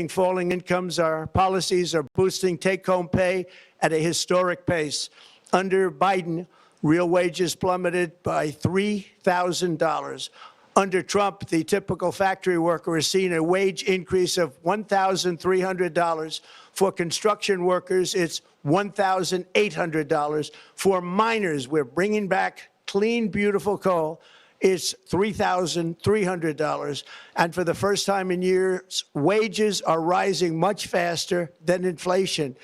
falling incomes. Our policies are boosting take-home pay at a historic pace. Under Biden, real wages plummeted by $3,000. Under Trump, the typical factory worker has seen a wage increase of $1,300. For construction workers, it's $1,800. For miners, we're bringing back clean, beautiful coal. It's $3,300. And for the first time in years, wages are rising much faster than inflation.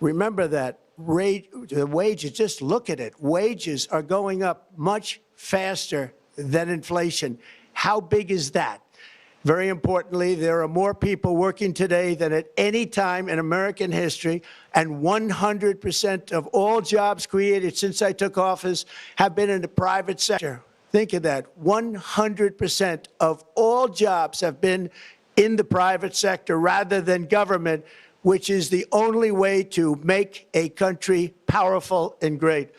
Remember that. The wages, just look at it. Wages are going up much faster than inflation. How big is that? Very importantly, there are more people working today than at any time in American history, and 100% of all jobs created since I took office have been in the private sector. Think of that. 100% of all jobs have been in the private sector rather than government, which is the only way to make a country powerful and great.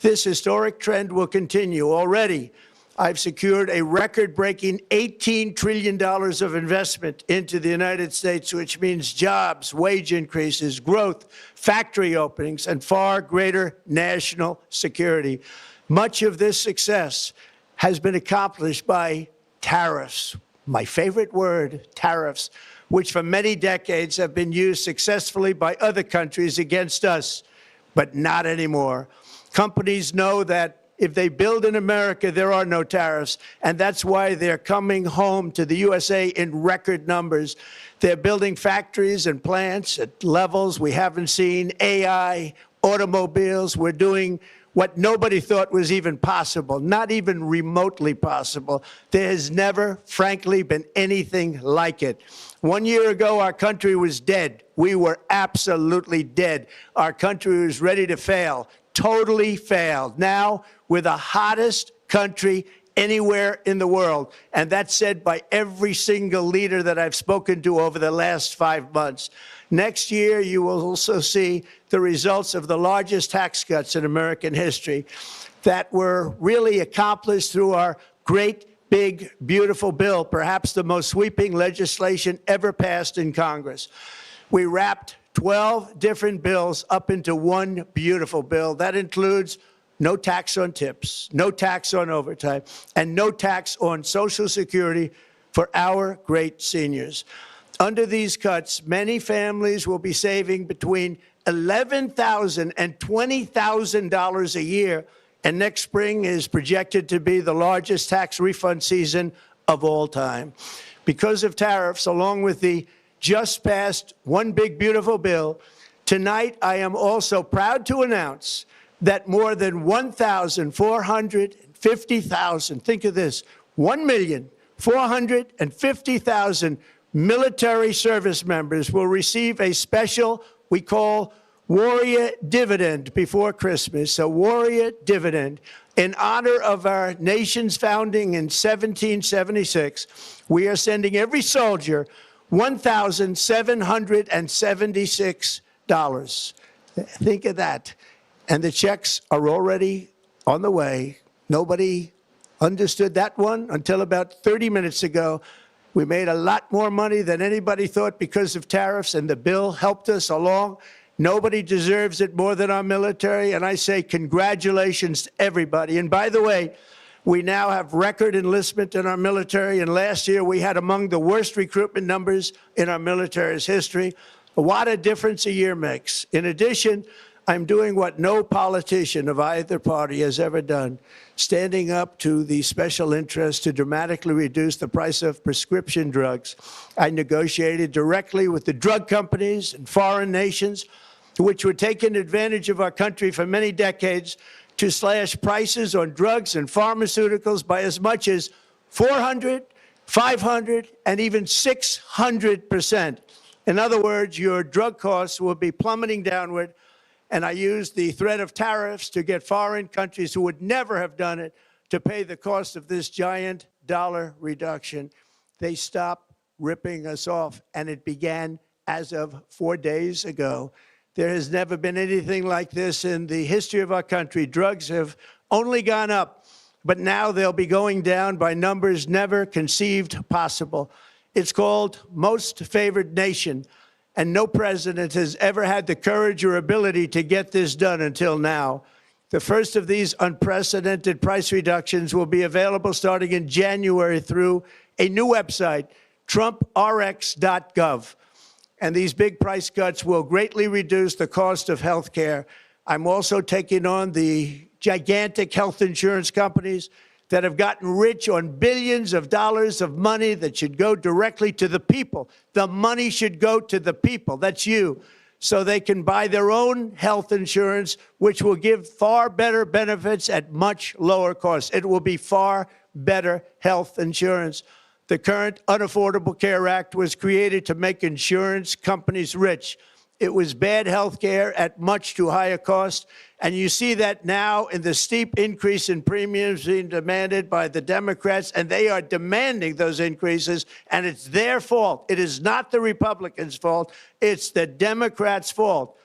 This historic trend will continue. Already, I've secured a record-breaking $18 trillion of investment into the United States, which means jobs, wage increases, growth, factory openings, and far greater national security. Much of this success has been accomplished by tariffs. My favorite word, tariffs, which for many decades have been used successfully by other countries against us, but not anymore. Companies know that if they build in America, there are no tariffs, and that's why they're coming home to the USA in record numbers. They're building factories and plants at levels we haven't seen, AI, automobiles. We're doing what nobody thought was even possible, not even remotely possible. There has never, frankly, been anything like it. 1 year ago, our country was dead. We were absolutely dead. Our country was ready to fail, totally failed. Now, we're the hottest country anywhere in the world, and that's said by every single leader that I've spoken to over the last 5 months. Next year, you will also see the results of the largest tax cuts in American history that were really accomplished through our great, big, beautiful bill, perhaps the most sweeping legislation ever passed in Congress. We wrapped 12 different bills up into one beautiful bill. That includes no tax on tips, no tax on overtime, and no tax on Social Security for our great seniors. Under these cuts, many families will be saving between $11,000 and $20,000 a year, and next spring is projected to be the largest tax refund season of all time. Because of tariffs, along with the just passed One Big Beautiful Bill, tonight I am also proud to announce that more than 1,450,000, think of this, 1,450,000 military service members will receive a special, we call Warrior Dividend before Christmas, a Warrior Dividend. In honor of our nation's founding in 1776, we are sending every soldier $1,776. Think of that. And the checks are already on the way. Nobody understood that one until about 30 minutes ago. We made a lot more money than anybody thought because of tariffs, and the bill helped us along. Nobody deserves it more than our military, and I say congratulations to everybody. And by the way, we now have record enlistment in our military, and last year we had among the worst recruitment numbers in our military's history. What a difference a year makes. In addition, I'm doing what no politician of either party has ever done, standing up to the special interests to dramatically reduce the price of prescription drugs. I negotiated directly with the drug companies and foreign nations, which were taking advantage of our country for many decades, to slash prices on drugs and pharmaceuticals by as much as 400, 500, and even 600%. In other words, your drug costs will be plummeting downward. And I used the threat of tariffs to get foreign countries who would never have done it to pay the cost of this giant dollar reduction. They stopped ripping us off, and it began as of 4 days ago. There has never been anything like this in the history of our country. Drugs have only gone up, but now they'll be going down by numbers never conceived possible. It's called Most Favored Nation, and no president has ever had the courage or ability to get this done until now. The first of these unprecedented price reductions will be available starting in January through a new website, TrumpRx.gov. And these big price cuts will greatly reduce the cost of health care. I'm also taking on the gigantic health insurance companies that have gotten rich on billions of dollars of money that should go directly to the people. The money should go to the people. That's you. So they can buy their own health insurance, which will give far better benefits at much lower costs. It will be far better health insurance. The current Unaffordable Care Act was created to make insurance companies rich. It was bad health care at much too high a cost. And you see that now in the steep increase in premiums being demanded by the Democrats, and they are demanding those increases, and it's their fault. It is not the Republicans' fault. It's the Democrats' fault.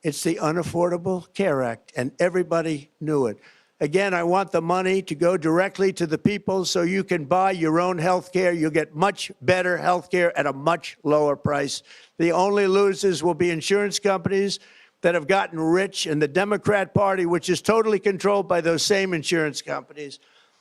It's the Unaffordable Care Act, and everybody knew it. Again, I want the money to go directly to the people so you can buy your own health care. You'll get much better health care at a much lower price. The only losers will be insurance companies that have gotten rich, and the Democrat Party, which is totally controlled by those same insurance companies.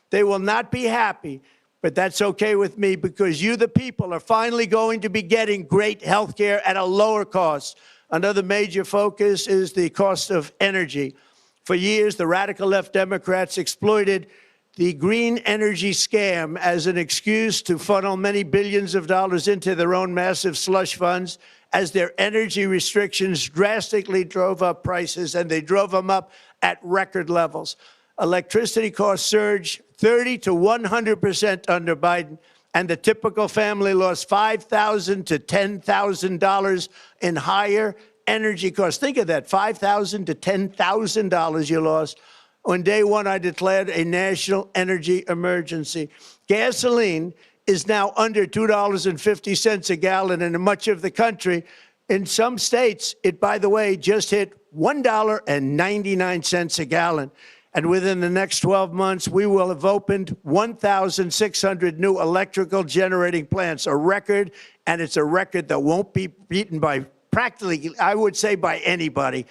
They will not be happy, but that's okay with me because you, the people, are finally going to be getting great health care at a lower cost. Another major focus is the cost of energy. For years, the radical left Democrats exploited the green energy scam as an excuse to funnel many billions of dollars into their own massive slush funds as their energy restrictions drastically drove up prices, and they drove them up at record levels. Electricity costs surged 30 to 100% under Biden, and the typical family lost $5,000 to $10,000 in higher energy costs. Think of that, $5,000 to $10,000 you lost. On day one, I declared a national energy emergency. Gasoline is now under $2.50 a gallon in much of the country. In some states, it, by the way, just hit $1.99 a gallon. And within the next 12 months, we will have opened 1,600 new electrical generating plants, a record, and it's a record that won't be beaten by practically, I would say, by anybody,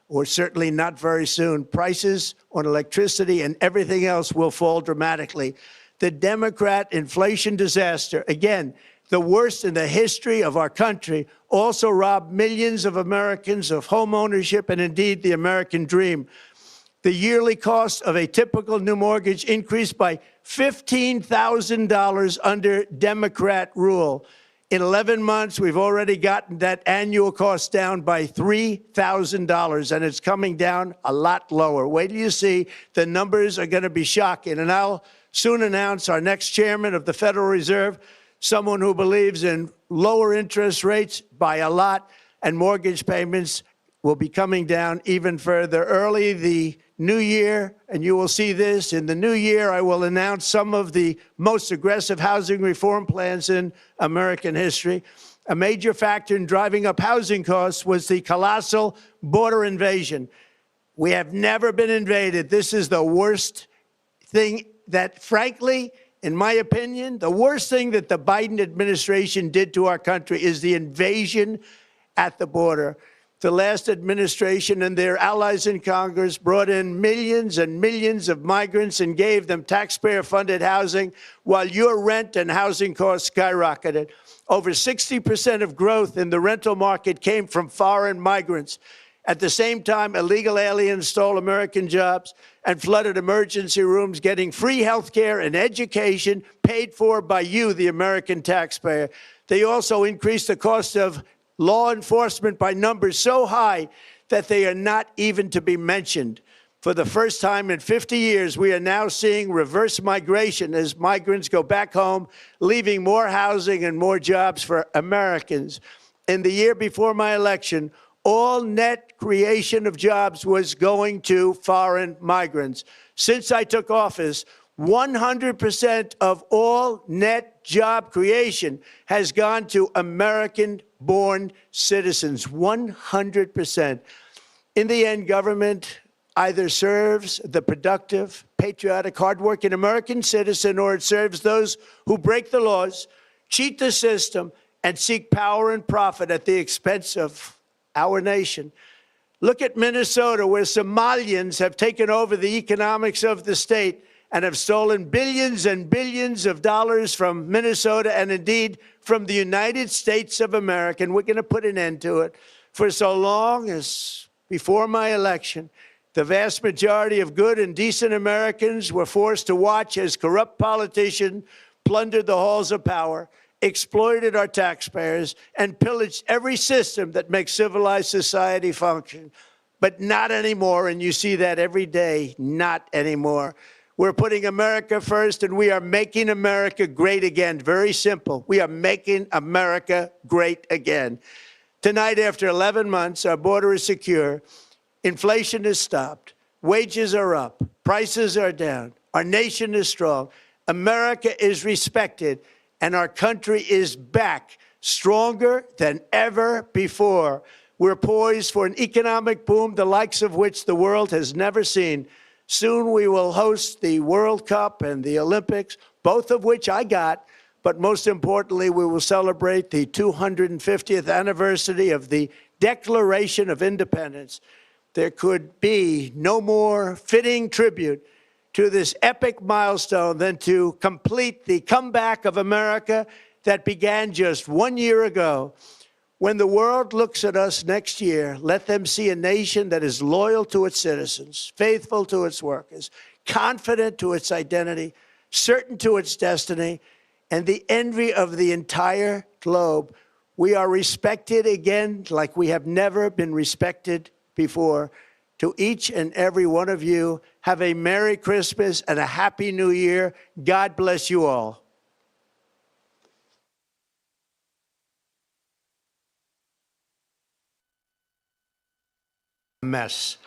or certainly not very soon. Prices on electricity and everything else will fall dramatically. The Democrat inflation disaster, again, the worst in the history of our country, also robbed millions of Americans of home ownership and indeed the American dream. The yearly cost of a typical new mortgage increased by $15,000 under Democrat rule. In 11 months, we've already gotten that annual cost down by $3,000, and it's coming down a lot lower. Wait till you see. The numbers are going to be shocking. And I'll soon announce our next chairman of the Federal Reserve, someone who believes in lower interest rates by a lot, and mortgage payments will be coming down even further. Early the new year, and you will see this, in the new year, I will announce some of the most aggressive housing reform plans in American history. A major factor in driving up housing costs was the colossal border invasion. We have never been invaded. This is the worst thing that, frankly, in my opinion, the worst thing that the Biden administration did to our country is the invasion at the border. The last administration and their allies in Congress brought in millions and millions of migrants and gave them taxpayer-funded housing while your rent and housing costs skyrocketed. Over 60% of growth in the rental market came from foreign migrants. At the same time, illegal aliens stole American jobs and flooded emergency rooms, getting free health care and education paid for by you, the American taxpayer. They also increased the cost of law enforcement by numbers so high that they are not even to be mentioned. For the first time in 50 years, we are now seeing reverse migration as migrants go back home, leaving more housing and more jobs for Americans. In the year before my election, all net creation of jobs was going to foreign migrants. Since I took office, 100% of all net job creation has gone to American-born citizens, 100%. In the end, government either serves the productive, patriotic, hardworking American citizen, or it serves those who break the laws, cheat the system, and seek power and profit at the expense of our nation. Look at Minnesota, where Somalians have taken over the economics of the state and have stolen billions and billions of dollars from Minnesota and indeed from the United States of America. And we're going to put an end to it. For so long as before my election, the vast majority of good and decent Americans were forced to watch as corrupt politicians plundered the halls of power, exploited our taxpayers, and pillaged every system that makes civilized society function. But not anymore, and you see that every day, not anymore. We're putting America first, and we are making America great again. Very simple. We are making America great again. Tonight, after 11 months, our border is secure. Inflation is stopped. Wages are up. Prices are down. Our nation is strong. America is respected. And our country is back, stronger than ever before. We're poised for an economic boom, the likes of which the world has never seen. Soon we will host the World Cup and the Olympics, both of which I got. But most importantly, we will celebrate the 250th anniversary of the Declaration of Independence. There could be no more fitting tribute to this epic milestone than to complete the comeback of America that began just 1 year ago. When the world looks at us next year, let them see a nation that is loyal to its citizens, faithful to its workers, confident to its identity, certain to its destiny, and the envy of the entire globe. We are respected again like we have never been respected before. To each and every one of you, have a Merry Christmas and a Happy New Year. God bless you all. Mess,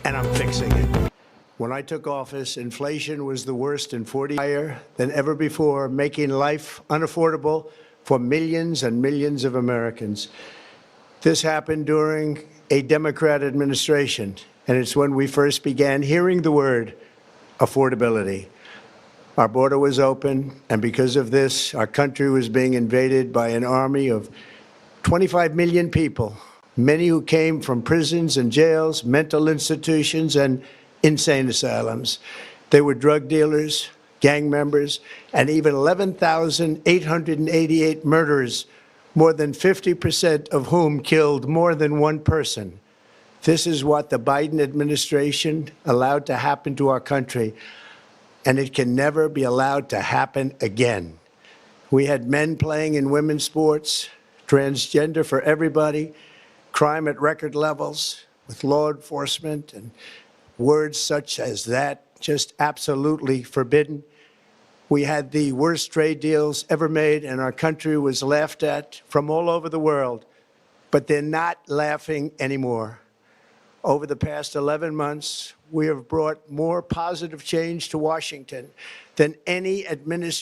and I'm fixing it. When I took office, inflation was the worst in 40 years, higher than ever before, making life unaffordable for millions and millions of Americans. This happened during a Democrat administration. And it's when we first began hearing the word affordability. Our border was open, and because of this, our country was being invaded by an army of 25 million people, many who came from prisons and jails, mental institutions, and insane asylums. They were drug dealers, gang members, and even 11,888 murderers, more than 50% of whom killed more than one person. This is what the Biden administration allowed to happen to our country, and it can never be allowed to happen again. We had men playing in women's sports, transgender for everybody, crime at record levels with law enforcement, and words such as that just absolutely forbidden. We had the worst trade deals ever made, and our country was laughed at from all over the world, but they're not laughing anymore. Over the past 11 months, we have brought more positive change to Washington than any administration